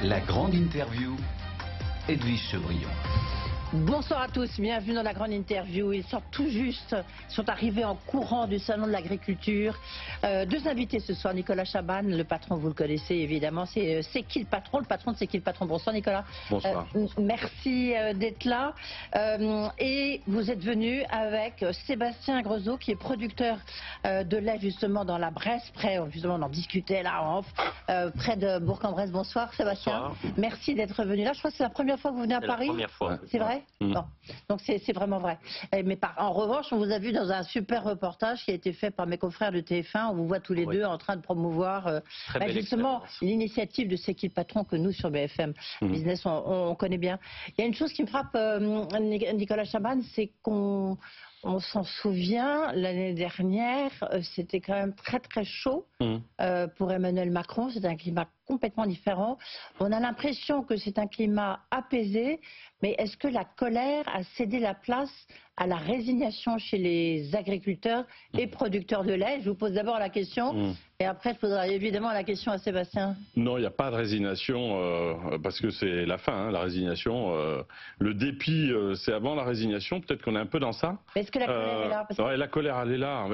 La grande interview, Edwige Chevrillon. Bonsoir à tous, bienvenue dans la grande interview. Ils sortent tout juste, ils sont arrivés en courant du salon de l'agriculture. Deux invités ce soir, Nicolas Chaban, le patron, vous le connaissez évidemment. C'est qui le patron? Le patron de C'est qui le patron? Bonsoir Nicolas. Bonsoir. Merci d'être là. Et vous êtes venu avec Sébastien Grezeau, qui est producteur de lait justement dans la Bresse, près, justement on en discutait là en off, près de Bourg-en-Bresse. Bonsoir Sébastien. Bonsoir. Merci d'être venu là. Je crois que c'est la première fois que vous venez à Paris. C'est la première fois. C'est vrai? Non. Donc c'est vraiment vrai. Mais en revanche, on vous a vu dans un super reportage qui a été fait par mes confrères de TF1. On vous voit tous les deux en train de promouvoir justement l'initiative de C'est qui le patron que nous sur BFM Business on connaît bien. Il y a une chose qui me frappe, Nicolas Chaban, c'est qu'on s'en souvient, l'année dernière, c'était quand même très très chaud pour Emmanuel Macron. C'est un climat complètement différent. On a l'impression que c'est un climat apaisé, mais est-ce que la colère a cédé la place à la résignation chez les agriculteurs et producteurs de lait? Je vous pose d'abord la question et après je poserai évidemment la question à Sébastien. Non, il n'y a pas de résignation parce que c'est la fin, la résignation. Le dépit, c'est avant la résignation. Peut-être qu'on est un peu dans ça. Est-ce que la colère est là? Ouais, la colère, elle est là.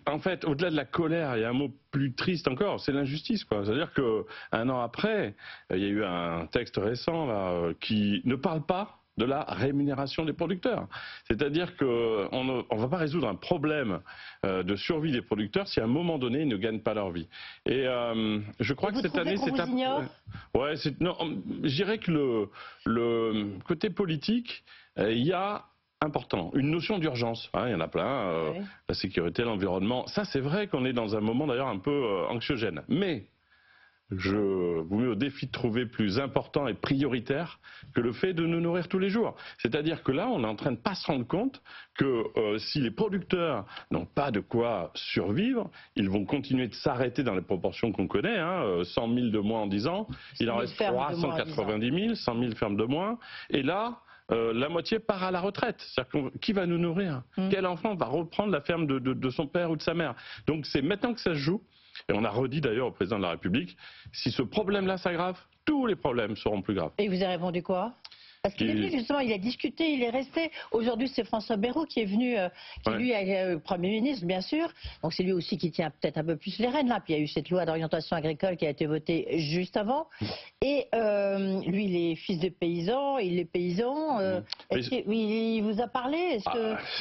En fait, au-delà de la colère, il y a un mot plus triste encore, c'est l'injustice, quoi. C'est-à-dire qu'un an après, il y a eu un texte récent là, qui ne parle pas de la rémunération des producteurs. C'est-à-dire qu'on ne va pas résoudre un problème de survie des producteurs si à un moment donné ils ne gagnent pas leur vie. Et je crois que cette année c'est ouais, non, je dirais que le côté politique, il y a important, une notion d'urgence, il y en a plein, la sécurité, l'environnement, ça c'est vrai qu'on est dans un moment d'ailleurs un peu anxiogène, mais je vous mets au défi de trouver plus important et prioritaire que le fait de nous nourrir tous les jours. C'est-à-dire que là, on est en train de ne pas se rendre compte que si les producteurs n'ont pas de quoi survivre, ils vont continuer de s'arrêter dans les proportions qu'on connaît, 100 000 de moins en 10 ans, il en reste 390 000, 100 000 fermes de moins, et là, la moitié part à la retraite. C'est-à-dire qui va nous nourrir? Quel enfant va reprendre la ferme de son père ou de sa mère? Donc c'est maintenant que ça se joue. Et on a redit d'ailleurs au président de la République, si ce problème-là s'aggrave, tous les problèmes seront plus graves. Et vous avez répondu quoi? Parce qu'il est venu justement, il a discuté, il est resté. Aujourd'hui, c'est François Bayrou qui est venu, qui lui est Premier ministre, bien sûr. Donc c'est lui aussi qui tient peut-être un peu plus les rênes là. Puis il y a eu cette loi d'orientation agricole qui a été votée juste avant. Et lui, il est fils de paysan, il est paysan. Il vous a parlé?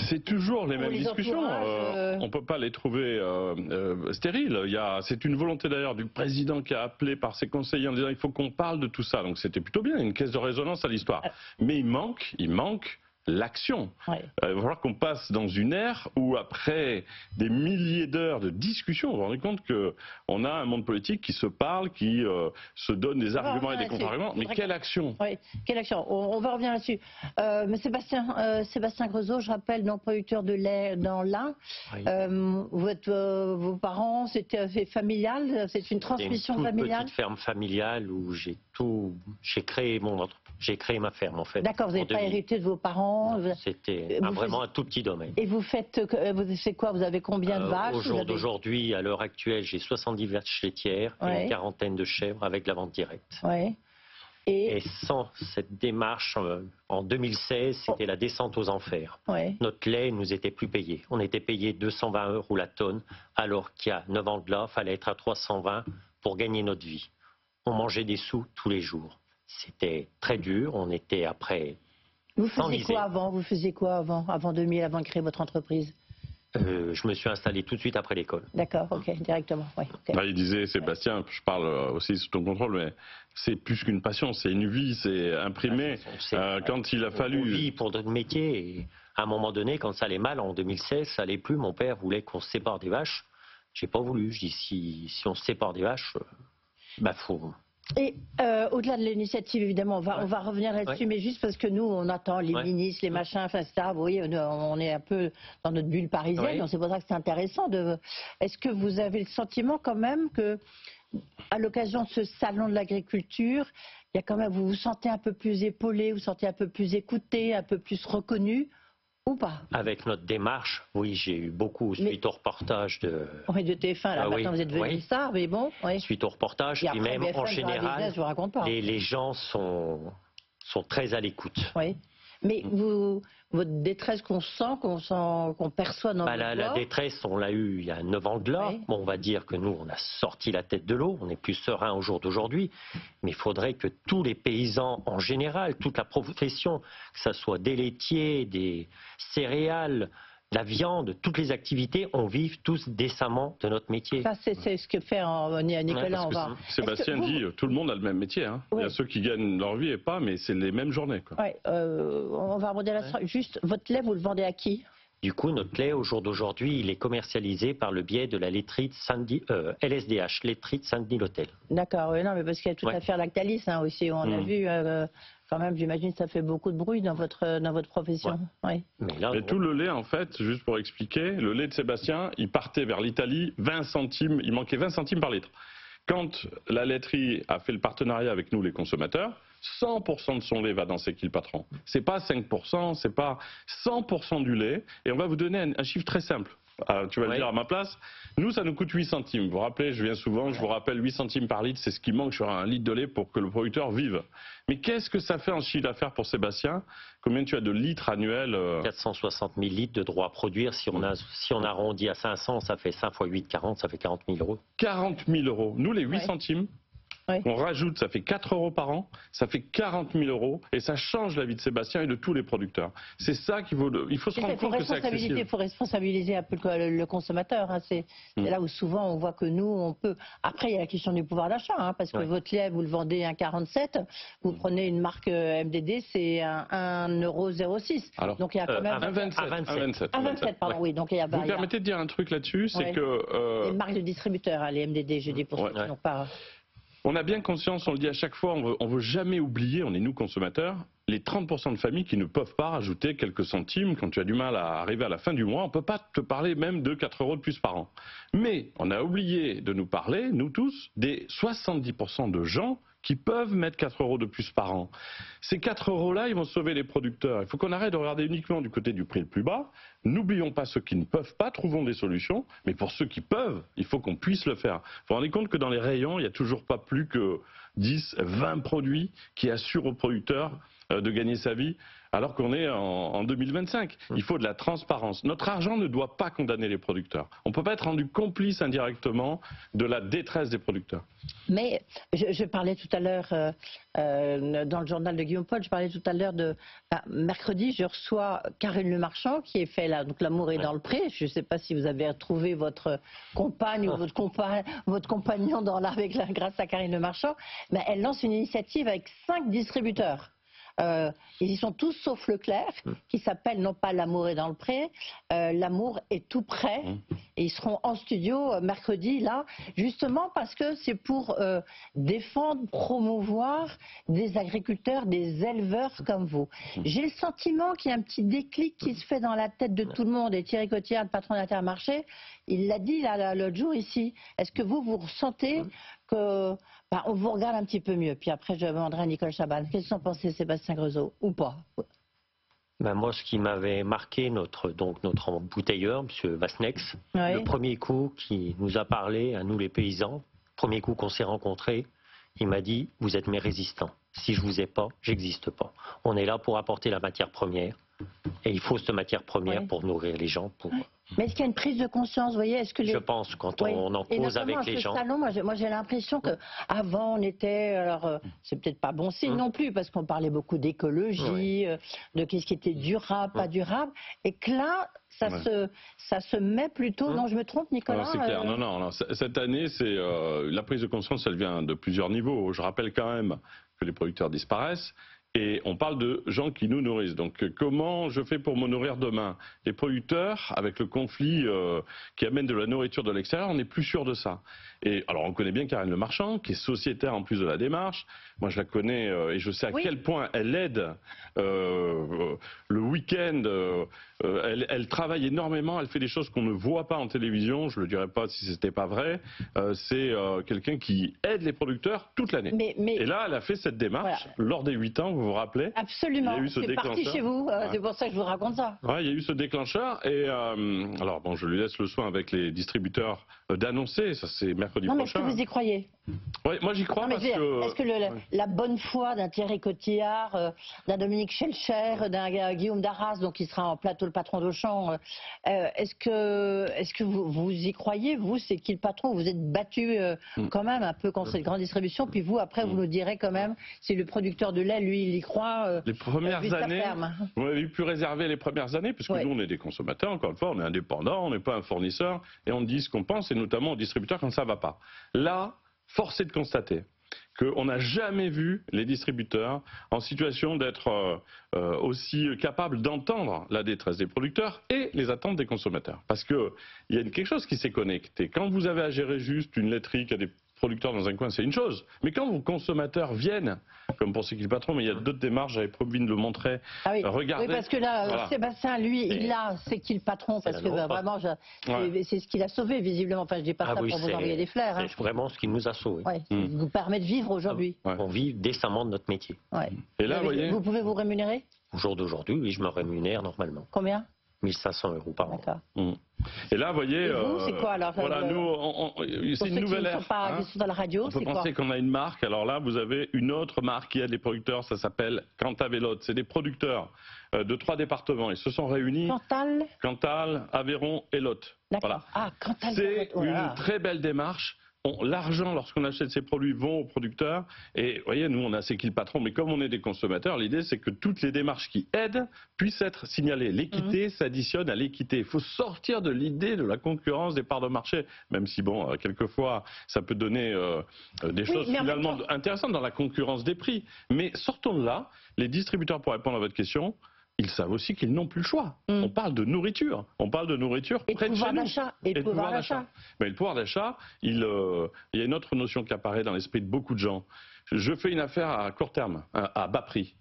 C'est toujours les mêmes discussions. On ne peut pas les trouver stériles. C'est une volonté d'ailleurs du président qui a appelé par ses conseillers en disant il faut qu'on parle de tout ça. Donc c'était plutôt bien, une caisse de résonance à l'histoire. Mais il manque l'action. Il va falloir qu'on passe dans une ère où, après des milliers d'heures de discussion, vous vous rendez compte qu'on a un monde politique qui se parle, qui se donne des arguments et des contre-arguments. Mais quelle action? Oui, quelle action? On va revenir là-dessus. Mais Sébastien Grezeau, je rappelle, non producteur de lait dans l'Ain. Vos parents, c'était familial? C'est une transmission familiale? Une petite ferme familiale où j'ai créé ma ferme en fait. D'accord, vous n'avez pas hérité de vos parents? C'était vraiment un tout petit domaine. Et vous faites, c'est quoi? Vous avez combien de vaches? Au jour d'aujourd'hui, à l'heure actuelle, j'ai 70 vaches laitières et une quarantaine de chèvres avec la vente directe. Et sans cette démarche, en 2016, c'était la descente aux enfers. Notre lait nous était plus payé. On était payé 220 € la tonne, alors qu'il y a 9 ans de là, il fallait être à 320 pour gagner notre vie. On mangeait des sous tous les jours. C'était très dur, on était après... Vous faisiez quoi avant 2000, avant de créer votre entreprise? Je me suis installé tout de suite après l'école. D'accord, ok, directement. Il disait, Sébastien, je parle aussi sous ton contrôle, mais c'est plus qu'une passion, c'est une vie, c'est imprimé. Quand il a fallu... On vit pour notre métier, et à un moment donné, quand ça allait mal, en 2016, ça allait plus, mon père voulait qu'on se sépare des vaches. J'ai pas voulu, je dis si on se sépare des vaches, faut... Et au-delà de l'initiative, évidemment, on va revenir là-dessus, mais juste parce que nous, on attend les ministres, les machins, etc. Vous voyez, on est un peu dans notre bulle parisienne, donc c'est pour ça que c'est intéressant. Est-ce que vous avez le sentiment quand même que, à l'occasion de ce salon de l'agriculture, il y a quand même, vous vous sentez un peu plus épaulé, vous vous sentez un peu plus écouté, un peu plus reconnu Ou pas? Avec notre démarche, oui, j'ai eu beaucoup suite au reportage de... Oui, de TF1, là, maintenant vous êtes devenu star, mais bon... Oui. Suite au reportage, et même BFM, en général, les gens sont très à l'écoute. Oui. Mais votre détresse qu'on sent, qu'on perçoit dans votre voix... La détresse, on l'a eue il y a 9 ans de là. Oui. Bon, on va dire que nous, on a sorti la tête de l'eau, on est plus serein au jour d'aujourd'hui. Mais il faudrait que tous les paysans en général, toute la profession, que ce soit des laitiers, des céréales, la viande, toutes les activités, on vive tous décemment de notre métier. Ça, c'est ce que fait Nicolas. Sébastien dit, tout le monde a le même métier. Hein. Oui. Il y a ceux qui gagnent leur vie et pas, mais c'est les mêmes journées. Oui, on va rebondir là-dessus. Juste, votre lait, vous le vendez à qui? Du coup, notre lait, au jour d'aujourd'hui, il est commercialisé par le biais de la laiterie LSDH, laiterie de Saint-Denis-l'Hôtel. D'accord, oui, non, mais parce qu'il y a toute l'affaire Lactalis aussi, on a vu... Quand même, j'imagine que ça fait beaucoup de bruit dans votre profession. Ouais. Oui. Mais tout le lait, en fait, juste pour expliquer, le lait de Sébastien, il partait vers l'Italie, 20 centimes, il manquait 20 centimes par litre. Quand la laiterie a fait le partenariat avec nous, les consommateurs, 100% de son lait va dans C'est qui le patron. C'est pas 5%, c'est pas 100% du lait. Et on va vous donner un chiffre très simple. Tu vas le dire à ma place. Nous, ça nous coûte 8 centimes. Vous vous rappelez, je viens souvent, je vous rappelle 8 centimes par litre, c'est ce qui manque sur un litre de lait pour que le producteur vive. Mais qu'est-ce que ça fait en chiffre d'affaires pour Sébastien? Combien tu as de litres annuels 460 000 litres de droits à produire. Si on arrondit à 500, ça fait 5 x 8, 40, ça fait 40 000 euros. 40 000 euros. Nous, les 8 centimes, on rajoute, ça fait 4 euros par an, ça fait 40 000 euros et ça change la vie de Sébastien et de tous les producteurs. C'est ça qu'il faut... Il faut se rendre compte que c'est accessible. Il faut responsabiliser un peu le consommateur. Hein. C'est là où souvent on voit que nous, on peut... Après, il y a la question du pouvoir d'achat, parce que votre lait, vous le vendez à 1,47 €. Vous prenez une marque MDD, c'est 1,06 €. Donc il y a quand même... 1,27 €, pardon, oui. Donc, il y a, vous permettez de dire un truc là-dessus, c'est que... Les marques de distributeurs, les MDD, je dis pour ceux qui n'ont pas... On a bien conscience, on le dit à chaque fois, on veut jamais oublier, on est nous consommateurs, les 30% de familles qui ne peuvent pas rajouter quelques centimes quand tu as du mal à arriver à la fin du mois. On ne peut pas te parler même de 4 € de plus par an. Mais on a oublié de nous parler, nous tous, des 70% de gens qui peuvent mettre 4 € de plus par an. Ces 4 € là, ils vont sauver les producteurs. Il faut qu'on arrête de regarder uniquement du côté du prix le plus bas. N'oublions pas ceux qui ne peuvent pas, trouvons des solutions. Mais pour ceux qui peuvent, il faut qu'on puisse le faire. Vous vous rendez compte que dans les rayons, il n'y a toujours pas plus que 10, 20 produits qui assurent aux producteurs de gagner sa vie, alors qu'on est en 2025. Il faut de la transparence. Notre argent ne doit pas condamner les producteurs. On ne peut pas être rendu complice indirectement de la détresse des producteurs. Mais je parlais tout à l'heure, dans le journal de Guillaume Paul, je parlais tout à l'heure de... mercredi, je reçois Karine Le Marchand, qui est fait là, donc L'amour est dans le pré. Je ne sais pas si vous avez retrouvé votre compagne ou votre compagnon grâce à Karine Le Marchand. Mais elle lance une initiative avec 5 distributeurs. Ils y sont tous sauf Leclerc, qui s'appelle non pas L'amour est dans le pré, L'amour est tout près. Et ils seront en studio mercredi, là, justement parce que c'est pour défendre, promouvoir des agriculteurs, des éleveurs comme vous. J'ai le sentiment qu'il y a un petit déclic qui se fait dans la tête de tout le monde. Et Thierry Cotillard, le patron d'Intermarché, il l'a dit l'autre jour ici. Est-ce que vous ressentez que... on vous regarde un petit peu mieux, puis après je demanderai à Nicole Chaban. Qu'est-ce que vous en pensez, Sébastien Greuzeau, ou pas? Moi, ce qui m'avait marqué, notre embouteilleur, M. Vasnex, le premier coup qui nous a parlé, à nous les paysans, premier coup qu'on s'est rencontrés, il m'a dit « Vous êtes mes résistants. Si je vous ai pas, j'existe pas. On est là pour apporter la matière première. Et il faut cette matière première pour nourrir les gens, pour... Mais est-ce qu'il y a une prise de conscience, vous voyez, Je pense, quand on en cause avec les gens. Salon, moi j'ai l'impression qu'avant on était, alors c'est peut-être pas bon signe non plus, parce qu'on parlait beaucoup d'écologie, de qu'est-ce qui était durable, pas durable, et que là, ça se met plutôt... Non, je me trompe, Nicolas? C'est clair, non. Cette année, la prise de conscience, elle vient de plusieurs niveaux. Je rappelle quand même que les producteurs disparaissent. Et on parle de gens qui nous nourrissent. Donc comment je fais pour me nourrir demain? Les producteurs, avec le conflit qui amène de la nourriture de l'extérieur, on n'est plus sûr de ça. Et alors on connaît bien Karine Le Marchand, qui est sociétaire en plus de la démarche. Moi je la connais et je sais à quel point elle aide le week-end. Elle travaille énormément, elle fait des choses qu'on ne voit pas en télévision. Je ne le dirais pas si c'était pas vrai. C'est quelqu'un qui aide les producteurs toute l'année. Et là elle a fait cette démarche lors des 8 ans. vous vous rappelez? Absolument, c'est parti chez vous, c'est pour ça que je vous raconte ça. Ouais, il y a eu ce déclencheur et alors bon, je lui laisse le soin avec les distributeurs d'annoncer, ça c'est mercredi prochain. Non mais est-ce que vous y croyez? Oui, moi j'y crois parce que... Est-ce que la bonne foi d'un Thierry Cotillard, d'un Dominique Schelcher, d'un Guillaume Darras, donc qui sera en plateau le patron d'Auchan, est-ce que vous y croyez, vous, c'est qui le patron? Vous êtes battu quand même un peu contre cette grande distribution, puis vous, après, vous nous direz quand même si le producteur de lait, lui, il y croit. Les premières années, on avait pu réserver les premières années, parce que nous, on est des consommateurs, encore une fois, on est indépendants, on n'est pas un fournisseur, et on dit ce qu'on pense, et notamment aux distributeurs quand ça ne va pas. Là, force est de constater qu'on n'a jamais vu les distributeurs en situation d'être aussi capables d'entendre la détresse des producteurs et les attentes des consommateurs. Parce qu'il y a quelque chose qui s'est connecté. Quand vous avez à gérer juste une laiterie qui a des producteurs dans un coin, c'est une chose. Mais quand vos consommateurs viennent, comme pour C'est qui le patron, mais il y a d'autres démarches, j'avais promis de le montrer. Ah oui. Regardez. Oui, parce que là, voilà. Sébastien, lui, il a C'est qui le patron, parce que vraiment, c'est ce qu'il a sauvé, visiblement. Enfin, je dis pas ça pour vous envoyer des fleurs. C'est vraiment ce qui nous a sauvés. Il nous permet de vivre aujourd'hui. On vit décemment de notre métier. Et là, vous pouvez vous rémunérer? Au jour d'aujourd'hui, oui, je me rémunère normalement. Combien? 1 500 € par an. Et là, vous voyez, c'est quoi alors? Voilà, c'est une nouvelle ère. Qui sont dans la radio, on peut penser qu'on a une marque. Alors là, vous avez une autre marque qui a des producteurs, ça s'appelle Cantal et Lot. C'est des producteurs de 3 départements. Ils se sont réunis. Cantal, Aveyron et Lot. Voilà. Ah, Cantal. C'est une très belle démarche. L'argent, lorsqu'on achète ces produits, vont aux producteurs. Et vous voyez, nous, on a C'est qui le patron, mais comme on est des consommateurs, l'idée, c'est que toutes les démarches qui aident puissent être signalées. L'équité s'additionne à l'équité. Il faut sortir de l'idée de la concurrence des parts de marché, même si, bon, quelquefois, ça peut donner des choses finalement intéressantes dans la concurrence des prix. Mais sortons de là. Les distributeurs, pour répondre à votre question, ils savent aussi qu'ils n'ont plus le choix. On parle de nourriture. On parle de nourriture près de chez nous. Et de pouvoir d'achat. Mais le pouvoir d'achat, il y a une autre notion qui apparaît dans l'esprit de beaucoup de gens. Je fais une affaire à court terme, à bas prix.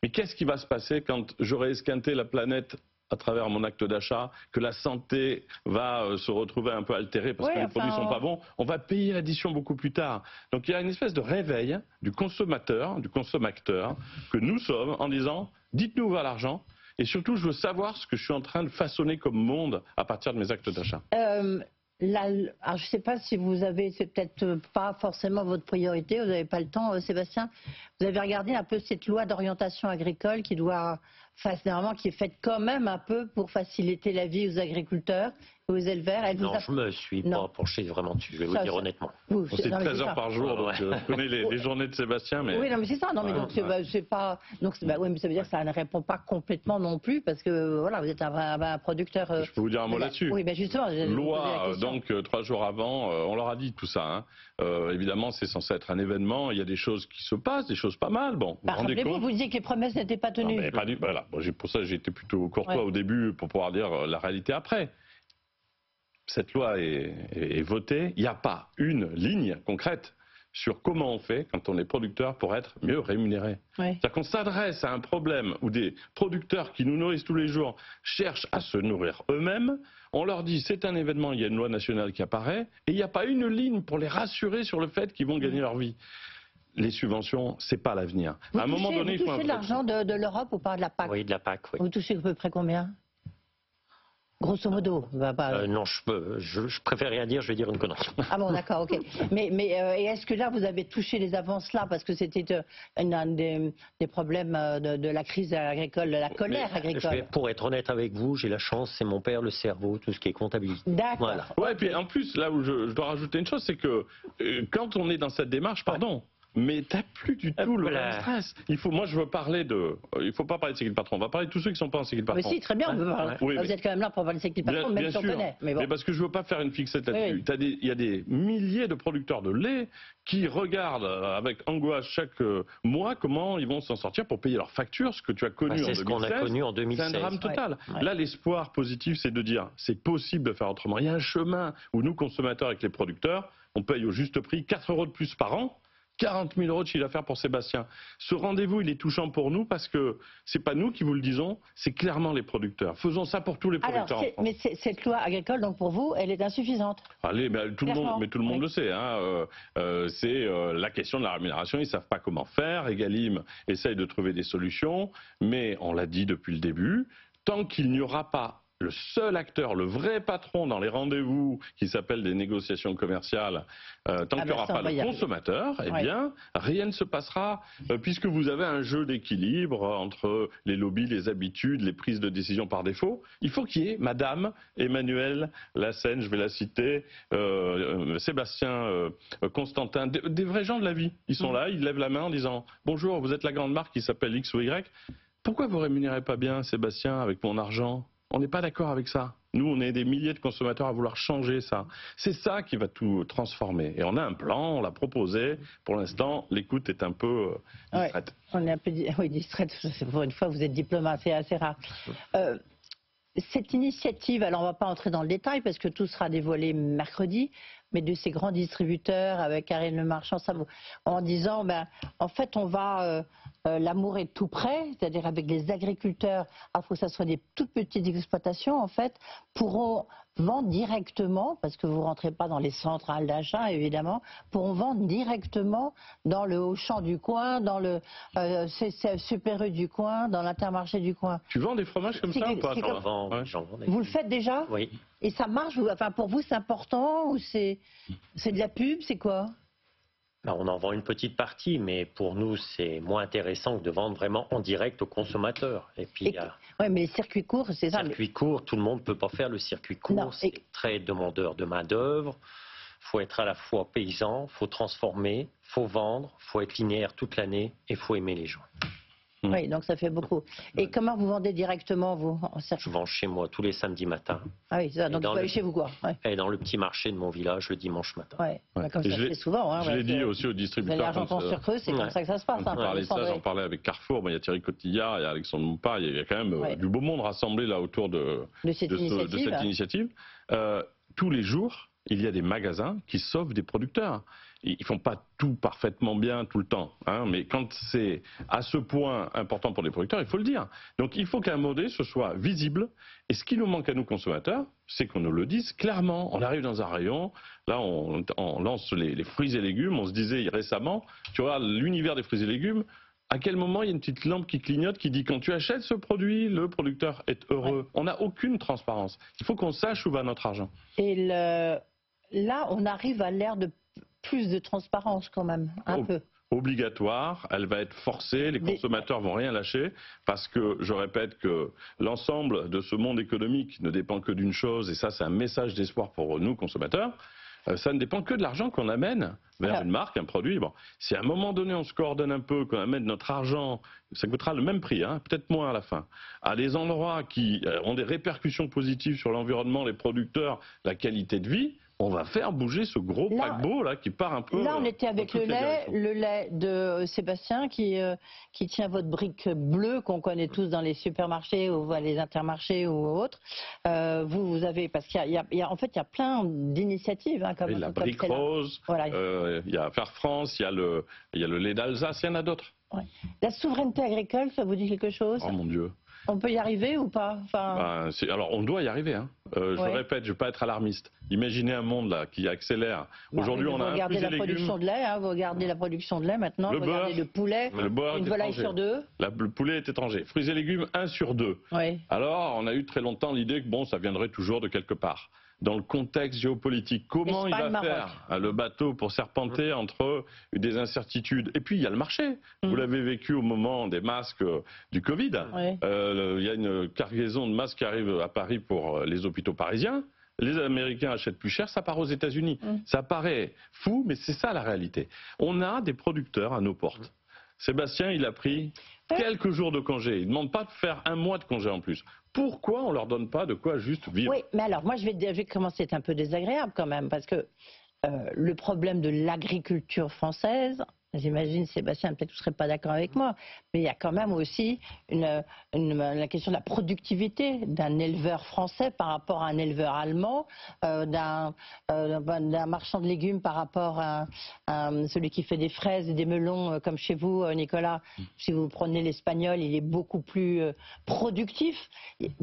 Mais qu'est-ce qui va se passer quand j'aurai esquinté la planète à travers mon acte d'achat, que la santé va se retrouver un peu altérée parce que les produits ne sont pas bons, on va payer l'addition beaucoup plus tard. Donc il y a une espèce de réveil du consommateur, du consommateur, que nous sommes en disant, dites-nous où va l'argent, et surtout je veux savoir ce que je suis en train de façonner comme monde à partir de mes actes d'achat. Alors, je ne sais pas si vous avez, c'est peut-être pas forcément votre priorité, vous n'avez pas le temps, Sébastien. Vous avez regardé un peu cette loi d'orientation agricole qui doit, qui est faite quand même un peu pour faciliter la vie aux agriculteurs, aux éleveurs. Je me suis pas penché vraiment dessus, je vais vous dire honnêtement. C'est 13 heures par jour, donc je connais les journées de Sébastien. Mais... Oui, non, mais c'est ça. Non, mais donc c'est pas. Donc, oui, mais ça veut dire que ça ne répond pas complètement non plus, parce que voilà, vous êtes un producteur. Je peux vous dire un mot là-dessus. Oui, mais justement. Loi, donc 3 jours avant, on leur a dit tout ça. Évidemment, c'est censé être un événement. Il y a des choses qui se passent, des choses pas mal. Bon, rappelez-vous, vous disiez que les promesses n'étaient pas tenues. Non, mais pas voilà. Pour ça, j'ai été plutôt courtois au début pour pouvoir dire la réalité après. Cette loi est votée, il n'y a pas une ligne concrète sur comment on fait quand on est producteur pour être mieux rémunéré. C'est-à-dire qu'on s'adresse à un problème où des producteurs qui nous nourrissent tous les jours cherchent à se nourrir eux-mêmes. On leur dit c'est un événement, il y a une loi nationale qui apparaît et il n'y a pas une ligne pour les rassurer sur le fait qu'ils vont gagner leur vie. Les subventions, c'est pas l'avenir. À un moment donné, il faut touchez de l'argent de l'Europe ou pas de la PAC? Oui, de la PAC, oui. Vous touchez à peu près combien? Grosso modo. Non, je préfère rien dire, je vais dire une connerie. Ah bon, d'accord, ok. Mais et est-ce que là, vous avez touché les avances là, parce que c'était un des problèmes de la crise agricole, de la colère agricole? Pour être honnête avec vous, j'ai la chance, c'est mon père, le cerveau, tout ce qui est comptabilité. D'accord. Voilà. Ouais, et puis en plus, là où je dois rajouter une chose, c'est que quand on est dans cette démarche, mais t'as plus du tout le même stress. Moi, je veux parler il faut pas parler de C'est qui le patron. On va parler de tous ceux qui sont pas en C'est qui le patron. Mais si, très bien. Vous êtes quand même là pour parler de C'est qui le patron, même si on connaît. Mais parce que je veux pas faire une fixette là-dessus. Il y a des milliers de producteurs de lait qui regardent avec angoisse chaque mois comment ils vont s'en sortir pour payer leurs factures, ce que tu as connu en 2016. C'est ce qu'on a connu en 2016. C'est un drame total. Là, l'espoir positif, c'est de dire c'est possible de faire autrement. Il y a un chemin où nous, consommateurs avec les producteurs, on paye au juste prix 4 € de plus par an. 40 000 € de chiffre d'affaires pour Sébastien. Ce rendez-vous, il est touchant pour nous parce que c'est pas nous qui vous le disons, c'est clairement les producteurs. Faisons ça pour tous les producteurs en France. Mais cette loi agricole, donc pour vous, elle est insuffisante. Allez, tout le monde le sait. Hein, c'est la question de la rémunération. Ils ne savent pas comment faire. Egalim essaye de trouver des solutions, mais on l'a dit depuis le début, tant qu'il n'y aura pas le seul acteur, le vrai patron dans les rendez-vous qui s'appellent des négociations commerciales, tant qu'il n'y aura pas le consommateur, eh bien, rien ne se passera, puisque vous avez un jeu d'équilibre entre les lobbies, les habitudes, les prises de décision par défaut. Il faut qu'il y ait Madame Emmanuelle Lassène, je vais la citer, Sébastien Constantin, des vrais gens de la vie. Ils sont là, ils lèvent la main en disant « Bonjour, vous êtes la grande marque qui s'appelle X ou Y. Pourquoi vous ne rémunérez pas bien Sébastien avec mon argent ?» On n'est pas d'accord avec ça. Nous, on est des milliers de consommateurs à vouloir changer ça. C'est ça qui va tout transformer. Et on a un plan, on l'a proposé. Pour l'instant, l'écoute est un peu distraite. On est un peu distraite. Pour une fois, vous êtes diplomate, c'est assez rare. Cette initiative, alors on ne va pas entrer dans le détail parce que tout sera dévoilé mercredi, mais de ces grands distributeurs avec Karine Le Marchand, en disant, en fait, on va... l'amour est tout près, c'est-à-dire avec les agriculteurs, il faut que ce soit des toutes petites exploitations, en fait, pourront vendre directement, parce que vous ne rentrez pas dans les centrales d'achat, évidemment, pourront vendre directement dans le Auchan du coin, dans le Super U du coin, dans l'Intermarché du coin. Tu vends des fromages comme ça ou pas? Vous le faites déjà? Oui. Et ça marche? Enfin, pour vous, c'est important ou c'est de la pub? C'est quoi? On en vend une petite partie, mais pour nous, c'est moins intéressant que de vendre vraiment en direct aux consommateurs. Et puis, oui, mais les circuits courts, c'est ça. Circuit court, tout le monde ne peut pas faire le circuit court. C'est très demandeur de main-d'œuvre. Il faut être à la fois paysan, il faut transformer, il faut vendre, il faut être linéaire toute l'année et il faut aimer les gens. Oui, donc ça fait beaucoup. Et comment vous vendez directement, vous? Je vends chez moi tous les samedis matins. Ah oui, ça, donc vous allez chez vous, quoi. Et dans le petit marché de mon village le dimanche matin. Comme ça se fait souvent. Hein, je l'ai dit aussi aux distributeurs. Sur c'est comme ça que ça se passe. J'en parlais avec Carrefour, il y a Thierry Cotillard, il y a Alexandre Moupard, il y a quand même du beau monde rassemblé là autour de cette initiative. Tous les jours, il y a des magasins qui sauvent des producteurs. Ils ne font pas tout parfaitement bien tout le temps, hein, mais quand c'est à ce point important pour les producteurs, il faut le dire. Donc il faut qu'un modèle ce soit visible. Et ce qui nous manque à nous consommateurs, c'est qu'on nous le dise clairement. On arrive dans un rayon, là on lance les fruits et légumes. On se disait récemment, tu vois, l'univers des fruits et légumes, à quel moment il y a une petite lampe qui clignote qui dit quand tu achètes ce produit, le producteur est heureux. On n'a aucune transparence. Il faut qu'on sache où va notre argent. Et là, on arrive à l'ère de plus de transparence quand même, un peu. Obligatoire, elle va être forcée, les consommateurs vont rien lâcher, parce que je répète que l'ensemble de ce monde économique ne dépend que d'une chose, et ça c'est un message d'espoir pour nous consommateurs, ça ne dépend que de l'argent qu'on amène vers une marque, un produit. Bon, si à un moment donné on se coordonne un peu, qu'on amène notre argent, ça coûtera le même prix, hein, peut-être moins à la fin, à des endroits qui ont des répercussions positives sur l'environnement, les producteurs, la qualité de vie, on va faire bouger ce gros paquebot là qui part un peu. Là, on était avec le lait de Sébastien qui tient votre brique bleue qu'on connaît tous dans les supermarchés ou les intermarchés ou autres. Vous avez, parce qu'il y a en fait il y a plein d'initiatives comme la brique rose. Il y a Faire France, il y a le lait d'Alsace, il y en a d'autres. La souveraineté agricole, ça vous dit quelque chose? Oh mon Dieu. On peut y arriver ou pas? Alors on doit y arriver. Hein. Je répète, je ne vais pas être alarmiste. Imaginez un monde là qui accélère. Aujourd'hui, on a un fruits et légumes. Production de lait, vous regardez la production de lait maintenant. Vous regardez le poulet, une volaille sur 2. Le poulet est étranger. Fruits et légumes, 1 sur 2. Alors, on a eu très longtemps l'idée que ça viendrait toujours de quelque part. Dans le contexte géopolitique, comment il va faire le bateau pour serpenter entre des incertitudes? Et puis il y a le marché. Vous l'avez vécu au moment des masques du Covid. Il y a une cargaison de masques qui arrive à Paris pour les hôpitaux parisiens. Les Américains achètent plus cher, ça part aux États-Unis. Ça paraît fou, mais c'est ça la réalité. On a des producteurs à nos portes. Sébastien, il a pris quelques jours de congé. Il ne demande pas de faire 1 mois de congé en plus. Pourquoi on ne leur donne pas de quoi juste vivre? Oui, mais alors moi je vais commencer à être un peu désagréable quand même, parce que le problème de l'agriculture française, J'imagine, Sébastien, peut-être que vous ne serez pas d'accord avec moi, mais il y a quand même aussi la question de la productivité d'un éleveur français par rapport à un éleveur allemand, d'un marchand de légumes par rapport à celui qui fait des fraises et des melons comme chez vous, Nicolas. Si vous prenez l'espagnol, il est beaucoup plus productif.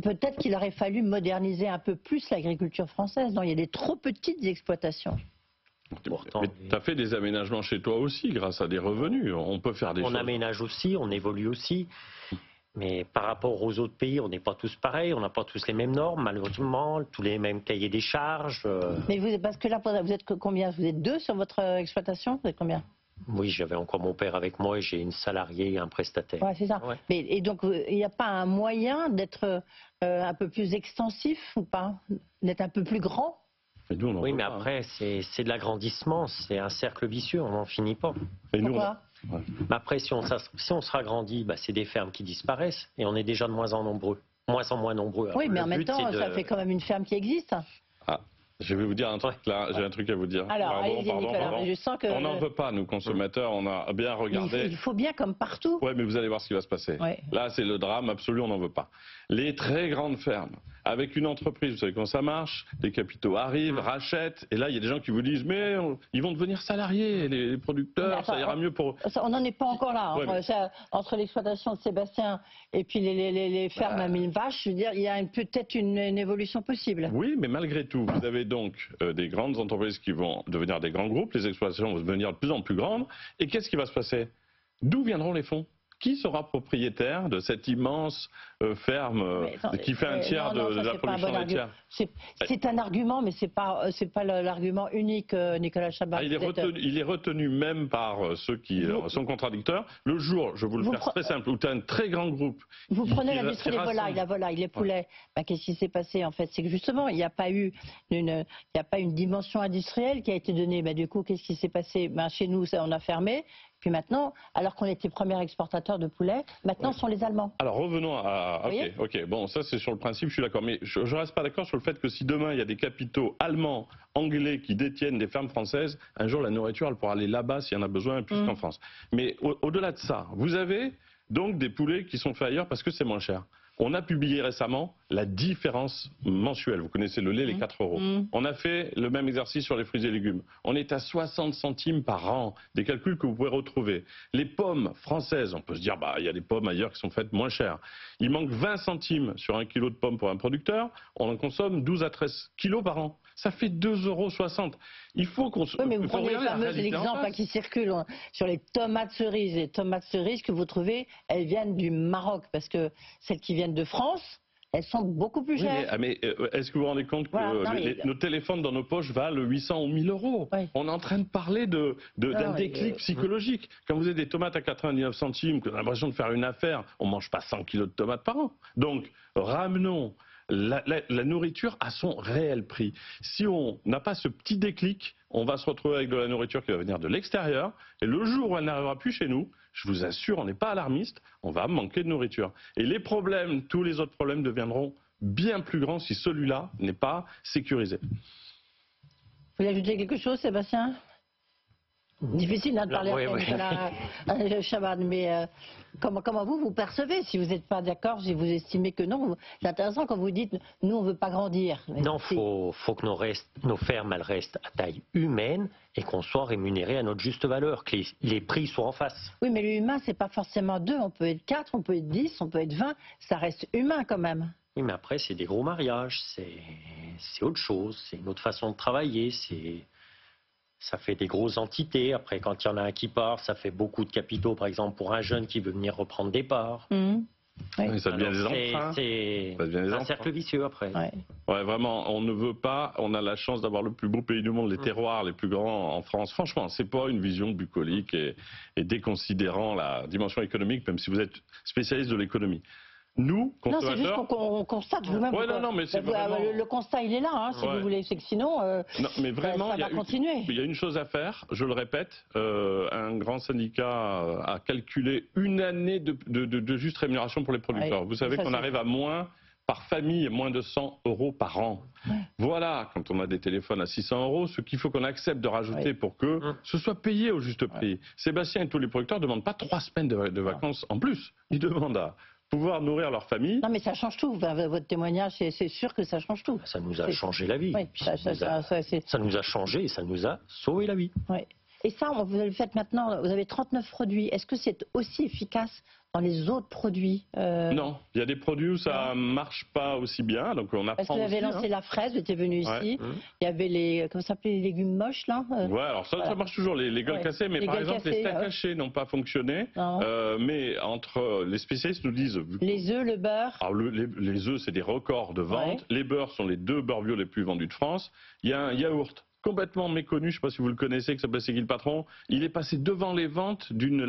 Peut-être qu'il aurait fallu moderniser un peu plus l'agriculture française. Non, il y a des trop petites exploitations. Mais tu as fait des aménagements chez toi aussi grâce à des revenus. On peut faire des choses. On aménage aussi, on évolue aussi. Mais par rapport aux autres pays, on n'est pas tous pareils, on n'a pas tous les mêmes normes, malheureusement, tous les mêmes cahiers des charges. Mais parce que là, vous êtes combien? Vous êtes 2 sur votre exploitation? Vous êtes combien? Oui, j'avais encore mon père avec moi et j'ai une salariée et un prestataire. Ouais, c'est ça. Ouais. Et donc, il n'y a pas un moyen d'être un peu plus extensif ou pas? D'être un peu plus grand? Oui, mais après, c'est de l'agrandissement, c'est un cercle vicieux, on n'en finit pas. Et nous, pourquoi? Après, si on se ragrandit, c'est des fermes qui disparaissent et on est déjà de moins en moins nombreux. Oui, mais en même temps, ça fait quand même une ferme qui existe. Ah. Je vais vous dire un truc là, j'ai un truc à vous dire. Alors, allez-y, Nicolas, je sens que... On n'en veut pas, nous consommateurs, on a bien regardé. Il faut bien comme partout. Oui, mais vous allez voir ce qui va se passer. Ouais. Là, c'est le drame absolu, on n'en veut pas. Les très grandes fermes, avec une entreprise, vous savez comment ça marche, les capitaux arrivent, rachètent, et là, il y a des gens qui vous disent, mais ils vont devenir salariés, les producteurs, ça ira mieux pour eux. On n'en est pas encore là. Ouais, entre l'exploitation de Sébastien et puis les fermes à 1000 vaches, je veux dire, il y a peut-être une évolution possible. Oui, mais malgré tout, vous avez donc des grandes entreprises qui vont devenir des grands groupes, les exploitations vont devenir de plus en plus grandes, et qu'est-ce qui va se passer? D'où viendront les fonds? Qui sera propriétaire de cette immense ferme qui fait un tiers de la production laitière? C'est un argument, mais c'est pas l'argument unique, Nicolas Chabat. Il est retenu même par ceux qui sont contradicteurs. Le jour, je vous le fais très simple, où tu as un très grand groupe. Vous prenez l'industrie des volailles, la volaille, les poulets. Qu'est-ce qui s'est passé en fait? C'est que justement, il n'y a pas eu une dimension industrielle qui a été donnée. Du coup, qu'est-ce qui s'est passé? Chez nous, on a fermé. Puis maintenant, alors qu'on était premier exportateur de poulet, maintenant ce sont les Allemands. Alors revenons à... Ok, bon, ça c'est sur le principe, je suis d'accord. Mais je ne reste pas d'accord sur le fait que si demain il y a des capitaux allemands, anglais qui détiennent des fermes françaises, un jour la nourriture elle pourra aller là-bas s'il y en a besoin, plus qu'en France. Mais au-delà de ça, vous avez donc des poulets qui sont faits ailleurs parce que c'est moins cher. On a publié récemment la différence mensuelle. Vous connaissez le lait, les 4 €. On a fait le même exercice sur les fruits et légumes. On est à 60 centimes par an. Des calculs que vous pouvez retrouver. Les pommes françaises, on peut se dire, il y a des pommes ailleurs qui sont faites moins chères. Il manque 20 centimes sur 1 kilo de pommes pour un producteur. On en consomme 12 à 13 kilos par an. Ça fait 2,60 €. Il faut qu'on se... Oui, mais vous prenez les fameux exemples qui circulent sur les tomates cerises. Les tomates cerises que vous trouvez, elles viennent du Maroc. Parce que celles qui viennent de France, elles sont beaucoup plus chères. Oui, mais est-ce que vous vous rendez compte que nos téléphones dans nos poches valent 800 ou 1000 €? Oui. On est en train de parler d'un déclic psychologique. Quand vous avez des tomates à 99 centimes, que vous avez l'impression de faire une affaire, on ne mange pas 100 kilos de tomates par an. Donc, ramenons la nourriture à son réel prix. Si on n'a pas ce petit déclic, on va se retrouver avec de la nourriture qui va venir de l'extérieur. Et le jour où elle n'arrivera plus chez nous, je vous assure, on n'est pas alarmiste, on va manquer de nourriture. Et les problèmes, tous les autres problèmes deviendront bien plus grands si celui-là n'est pas sécurisé. Vous voulez ajouter quelque chose, Sébastien? Difficile de parler à Chabat, mais comment vous percevez? Si vous n'êtes pas d'accord, si vous estimez que non, c'est intéressant quand vous dites nous on ne veut pas grandir. Non, faut que nos fermes elles restent à taille humaine et qu'on soit rémunéré à notre juste valeur, que les prix soient en face. Oui, mais l'humain c'est pas forcément 2, on peut être 4, on peut être 10, on peut être 20, ça reste humain quand même. Oui, mais après c'est des gros mariages, c'est autre chose, c'est une autre façon de travailler, ça fait des grosses entités. Après, quand il y en a un qui part, ça fait beaucoup de capitaux, par exemple, pour un jeune qui veut venir reprendre des parts. Oui, ça devient des emprunts. C'est un cercle vicieux, après. Ouais, vraiment, on ne veut pas... On a la chance d'avoir le plus beau pays du monde, les terroirs les plus grands en France. Franchement, c'est pas une vision bucolique et déconsidérant la dimension économique, même si vous êtes spécialiste de l'économie. Nous, consommateurs... Non, c'est juste qu'on constate vous-même. Mais c'est vraiment... le constat, il est là, si vous voulez. C'est que sinon, non, mais vraiment, ça va continuer. Il y a une chose à faire, je le répète. Un grand syndicat a calculé une année de juste rémunération pour les producteurs. Vous savez qu'on arrive à moins par famille, moins de 100 € par an. Voilà, quand on a des téléphones à 600 €, ce qu'il faut qu'on accepte de rajouter pour que ce soit payé au juste prix. Sébastien et tous les producteurs ne demandent pas 3 semaines de vacances en plus. Ils demandent à pouvoir nourrir leur famille. Non mais ça change tout, votre témoignage, c'est sûr que ça change tout. Ça nous a changé la vie. Oui, ça nous a changé et ça nous a sauvé la vie. Oui. Et ça, vous le faites maintenant, vous avez 39 produits. Est-ce que c'est aussi efficace dans les autres produits Non, il y a des produits où ça ne marche pas aussi bien, donc on apprend. Parce que vous avez lancé la fraise, vous étiez venu ici. Il y avait les, comment ça s'appelait, les légumes moches là. Ouais, alors ça marche toujours, les gueules cassées, mais par exemple les steaks hachés n'ont pas fonctionné. Mais entre les spécialistes nous disent. Les œufs, le beurre. Alors les œufs, c'est des records de vente. Les beurres sont les 2 beurres bio les plus vendus de France. Il y a un yaourt complètement méconnu, je ne sais pas si vous le connaissez, qui s'appelle C'est qui le patron. Il est passé devant les ventes d'une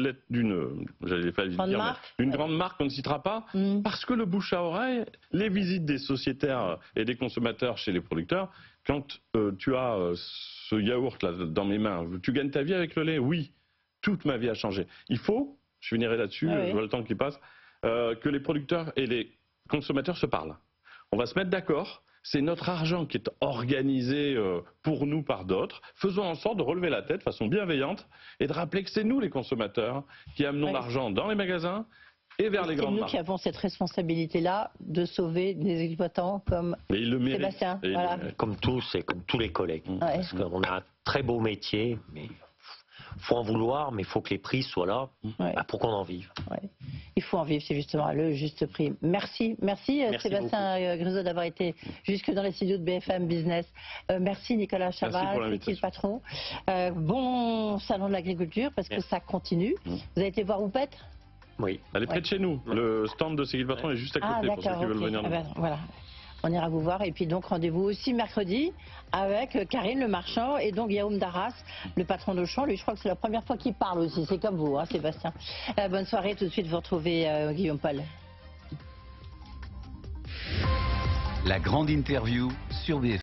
grande marque qu'on ne citera pas, parce que le bouche à oreille, les visites des sociétaires et des consommateurs chez les producteurs, quand tu as ce yaourt là dans mes mains, tu gagnes ta vie avec le lait? Oui, toute ma vie a changé. Il faut, je finirai là-dessus, je vois le temps qui passe, que les producteurs et les consommateurs se parlent. On va se mettre d'accord. C'est notre argent qui est organisé pour nous par d'autres. Faisons en sorte de relever la tête de façon bienveillante et de rappeler que c'est nous, les consommateurs, qui amenons l'argent dans les magasins et vers les grandes marques. C'est nous qui avons cette responsabilité-là de sauver des exploitants comme Sébastien. Voilà. Comme tous et comme tous les collègues. Parce qu'on a un très beau métier, mais il faut en vouloir, mais il faut que les prix soient là pour qu'on en vive. Il faut en vivre, c'est justement le juste prix. Merci Sébastien Grisot d'avoir été jusque dans les studios de BFM Business. Merci Nicolas Chaval, C'est qui le patron. Bon salon de l'agriculture parce que ça continue. Vous avez été voir Houppette? Oui. Elle est près de chez nous. Le stand de C'est qui le patron est juste à côté pour ceux qui veulent venir. Voilà. On ira vous voir et puis donc rendez-vous aussi mercredi avec Karine Le Marchand et donc Guillaume Darras, le patron d'Auchan. Lui, je crois que c'est la première fois qu'il parle aussi. C'est comme vous, Sébastien. Bonne soirée. Tout de suite, vous retrouvez Guillaume Paul. La grande interview sur BFM.